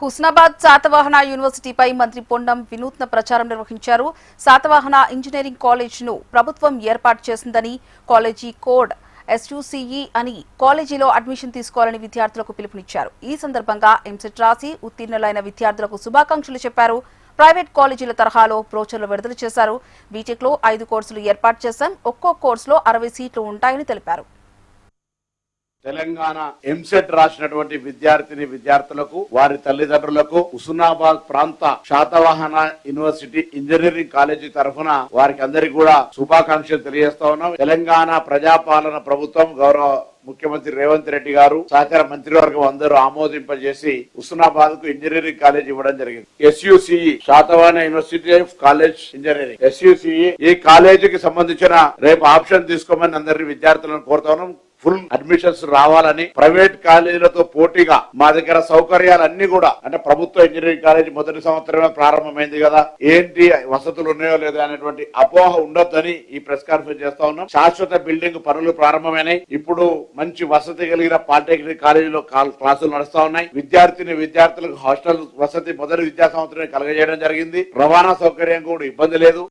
హుస్నాబాద్ శాతవాహన యూనివర్సిటీపై మంత్రి పొన్నం వినూత్న ప్రచారం నిర్వహించారు. శాతవాహన ఇంజనీరింగ్ కాలేజ్ను ప్రభుత్వం ఏర్పాటు చేసిందని, కాలేజీ కోడ్ SUCE అని కాలేజీలో అడ్మిషన్ తీసుకోవాలని విద్యార్థులకు పిలుపునిచ్చారు. ఈ సందర్భంగా ఎంసెట్ రాసి ఉత్తీర్ణులైన విద్యార్థులకు శుభాకాంక్షలు చెప్పారు. ప్రైవేట్ కాలేజీల తరహాలో బ్రోచర్లు విడుదల చేశారు. బీటెక్లో 5 కోర్సులు ఏర్పాటు చేశాం. ఒక్కో కోర్సులో 60 సీట్లు ఉంటాయని తెలిపారు. తెలంగాణ ఎంసెట్ రాసినటువంటి విద్యార్థులకు వారి తల్లిదండ్రులకు హుస్నాబాద్ ప్రాంత శాతవాహన యూనివర్సిటీ ఇంజనీరింగ్ కాలేజీ తరఫున వారికి అందరికీ కూడా శుభాకాంక్షలు తెలియజేస్తా ఉన్నాం. తెలంగాణ ప్రజాపాలన ప్రభుత్వం గౌరవ ముఖ్యమంత్రి రేవంత్ రెడ్డి గారు సహకార మంత్రివర్గం అందరూ ఆమోదింపజేసి హుస్నాబాద్ కు ఇంజనీరింగ్ కాలేజ్ ఇవ్వడం జరిగింది. SUCE Satavahana university of college engineering SUCE ఈ కాలేజీకి సంబంధించిన రేపు ఆప్షన్ తీసుకోమని అందరి విద్యార్థులను కోరుతా ఉన్నాం. ఫుల్ అడ్మిషన్స్ రావాలని, ప్రైవేట్ కాలేజీలతో పోటీగా మా దగ్గర సౌకర్యాలన్నీ కూడా అంటే ప్రభుత్వ ఇంజనీరింగ్ కాలేజీ మొదటి సంవత్సరమే ప్రారంభమైంది కదా, ఏంటి వసతులు ఉన్నాయో లేదో అనేటువంటి అపోహ ఉండొద్దని ఈ ప్రెస్ కాన్ఫరెన్స్ చేస్తా ఉన్నాం. శాశ్వత బిల్డింగ్ పనులు ప్రారంభమైనాయి. ఇప్పుడు మంచి వసతి కలిగిన పాలిటెక్నిక్ కాలేజీలో క్లాసులు నడుస్తా ఉన్నాయి. విద్యార్థులకు హాస్టల్ వసతి మొదటి విద్యా సంవత్సరం కలగజేయడం జరిగింది. రవాణా సౌకర్యం కూడా ఇబ్బంది లేదు.